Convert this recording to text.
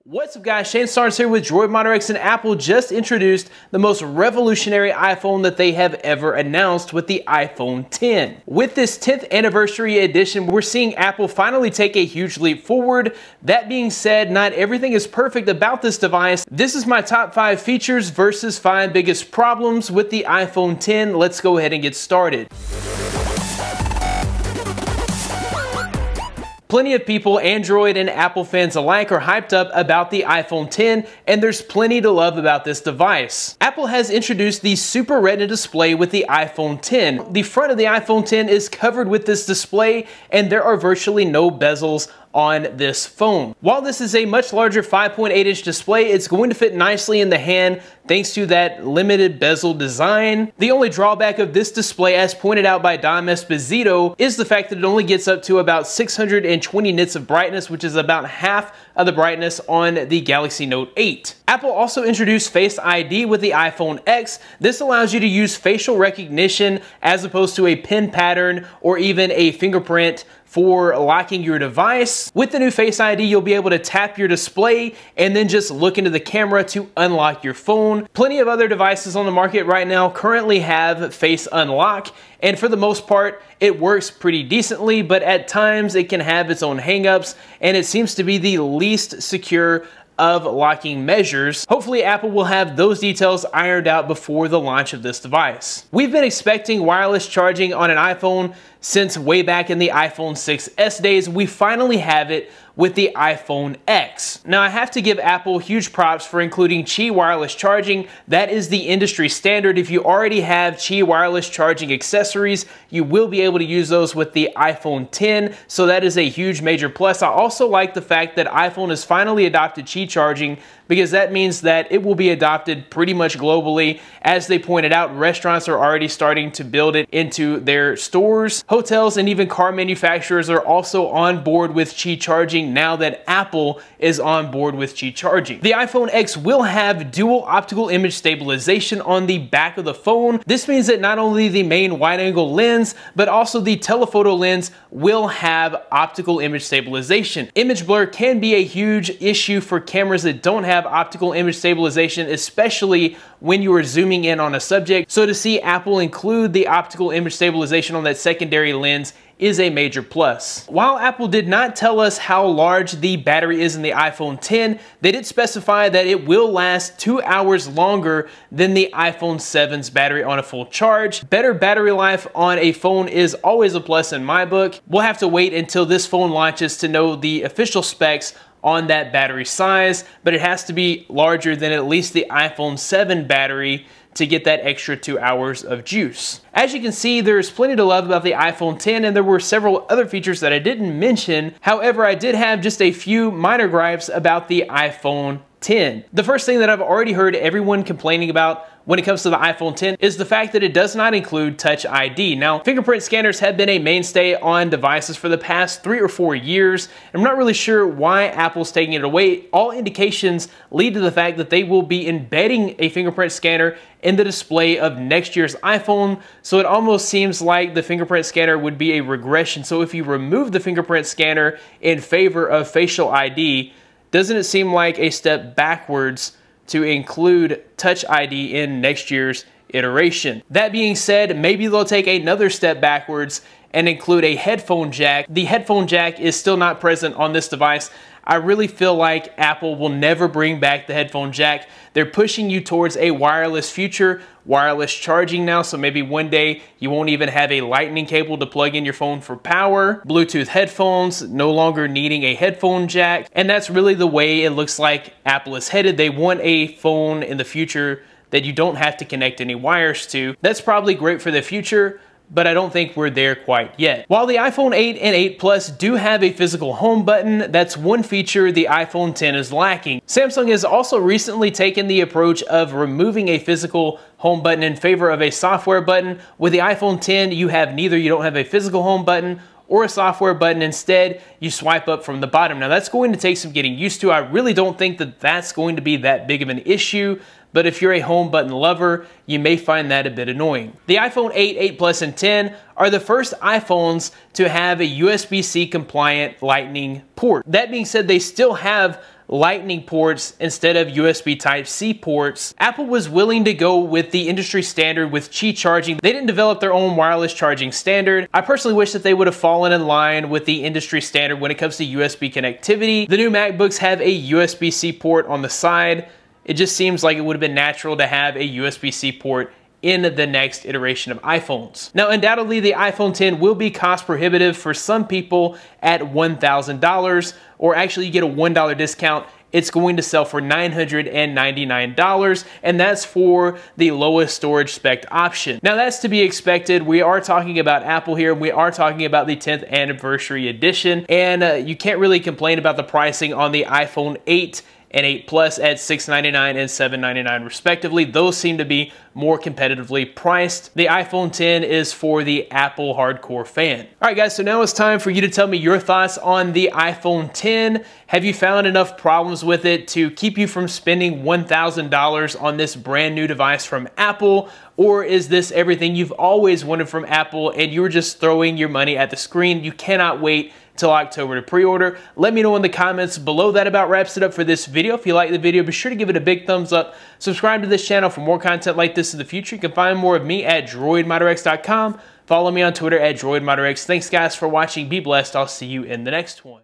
What's up guys, Shane Starnes here with Droid Monitor X, and Apple just introduced the most revolutionary iPhone that they have ever announced with the iPhone X. With this 10th anniversary edition, we're seeing Apple finally take a huge leap forward. That being said, not everything is perfect about this device. This is my top 5 features versus 5 biggest problems with the iPhone X. Let's go ahead and get started. Plenty of people, Android and Apple fans alike, are hyped up about the iPhone X, and there's plenty to love about this device. Apple has introduced the Super Retina display with the iPhone X. The front of the iPhone X is covered with this display, and there are virtually no bezels on this phone. While this is a much larger 5.8-inch display, it's going to fit nicely in the hand thanks to that limited bezel design. The only drawback of this display, as pointed out by Dom Esposito, is the fact that it only gets up to about 620 nits of brightness, which is about half of the brightness on the Galaxy Note 8. Apple also introduced Face ID with the iPhone X. This allows you to use facial recognition as opposed to a pin pattern or even a fingerprint for locking your device. With the new Face ID, you'll be able to tap your display and then just look into the camera to unlock your phone. Plenty of other devices on the market right now currently have Face Unlock, and for the most part, it works pretty decently, but at times it can have its own hangups, and it seems to be the least secure of locking measures. Hopefully Apple will have those details ironed out before the launch of this device. We've been expecting wireless charging on an iPhone since way back in the iPhone 6s days. We finally have it with the iPhone X. Now I have to give Apple huge props for including Qi wireless charging. That is the industry standard. If you already have Qi wireless charging accessories, you will be able to use those with the iPhone X, so that is a huge major plus. I also like the fact that iPhone has finally adopted Qi charging, because that means that it will be adopted pretty much globally. As they pointed out, restaurants are already starting to build it into their stores. Hotels and even car manufacturers are also on board with Qi charging now that Apple is on board with Qi charging. The iPhone X will have dual optical image stabilization on the back of the phone. This means that not only the main wide-angle lens, but also the telephoto lens will have optical image stabilization. Image blur can be a huge issue for cameras that don't have optical image stabilization, especially when you are zooming in on a subject. So to see Apple include the optical image stabilization on that secondary lens is a major plus. While Apple did not tell us how large the battery is in the iPhone X, they did specify that it will last 2 hours longer than the iPhone 7's battery on a full charge. Better battery life on a phone is always a plus in my book. We'll have to wait until this phone launches to know the official specs on that battery size, but it has to be larger than at least the iPhone 7 battery to get that extra 2 hours of juice. As you can see, there's plenty to love about the iPhone X, and there were several other features that I didn't mention. However, I did have just a few minor gripes about the iPhone X. The first thing that I've already heard everyone complaining about when it comes to the iPhone X is the fact that it does not include Touch ID. Now, fingerprint scanners have been a mainstay on devices for the past 3 or 4 years. I'm not really sure why Apple's taking it away. All indications lead to the fact that they will be embedding a fingerprint scanner in the display of next year's iPhone, so it almost seems like the fingerprint scanner would be a regression. So if you remove the fingerprint scanner in favor of facial ID, doesn't it seem like a step backwards to include Touch ID in next year's iteration? That being said, maybe they'll take another step backwards and include a headphone jack. The headphone jack is still not present on this device. I really feel like Apple will never bring back the headphone jack. They're pushing you towards a wireless future, wireless charging now, so maybe one day you won't even have a lightning cable to plug in your phone for power. Bluetooth headphones, no longer needing a headphone jack, and that's really the way it looks like Apple is headed. They want a phone in the future that you don't have to connect any wires to. That's probably great for the future, but I don't think we're there quite yet. While the iPhone 8 and 8 Plus do have a physical home button, that's one feature the iPhone X is lacking. Samsung has also recently taken the approach of removing a physical home button in favor of a software button. With the iPhone X, you have neither. You don't have a physical home button or a software button. Instead, you swipe up from the bottom. Now that's going to take some getting used to. I really don't think that that's going to be that big of an issue, but if you're a home button lover, you may find that a bit annoying. The iPhone 8, 8 Plus, and 10 are the first iPhones to have a USB-C compliant Lightning port. That being said, they still have Lightning ports instead of USB Type-C ports. Apple was willing to go with the industry standard with Qi charging. They didn't develop their own wireless charging standard. I personally wish that they would have fallen in line with the industry standard when it comes to USB connectivity. The new MacBooks have a USB-C port on the side. It just seems like it would have been natural to have a USB-C port in the next iteration of iPhones. Now, undoubtedly, the iPhone X will be cost prohibitive for some people at $1,000, or actually you get a $1 discount. It's going to sell for $999, and that's for the lowest storage spec option. Now, that's to be expected. We are talking about Apple here. We are talking about the 10th anniversary edition, and you can't really complain about the pricing on the iPhone 8 and 8 Plus at $699 and $799 respectively. Those seem to be more competitively priced. The iPhone X is for the Apple hardcore fan. All right, guys, so now it's time for you to tell me your thoughts on the iPhone X. Have you found enough problems with it to keep you from spending $1,000 on this brand new device from Apple? Or is this everything you've always wanted from Apple and you're just throwing your money at the screen? You cannot wait till October to pre-order. Let me know in the comments below. That about wraps it up for this video. If you like the video, be sure to give it a big thumbs up. Subscribe to this channel for more content like this in the future. You can find more of me at droidmodderx.com. Follow me on Twitter at droidmodderx. Thanks guys for watching. Be blessed. I'll see you in the next one.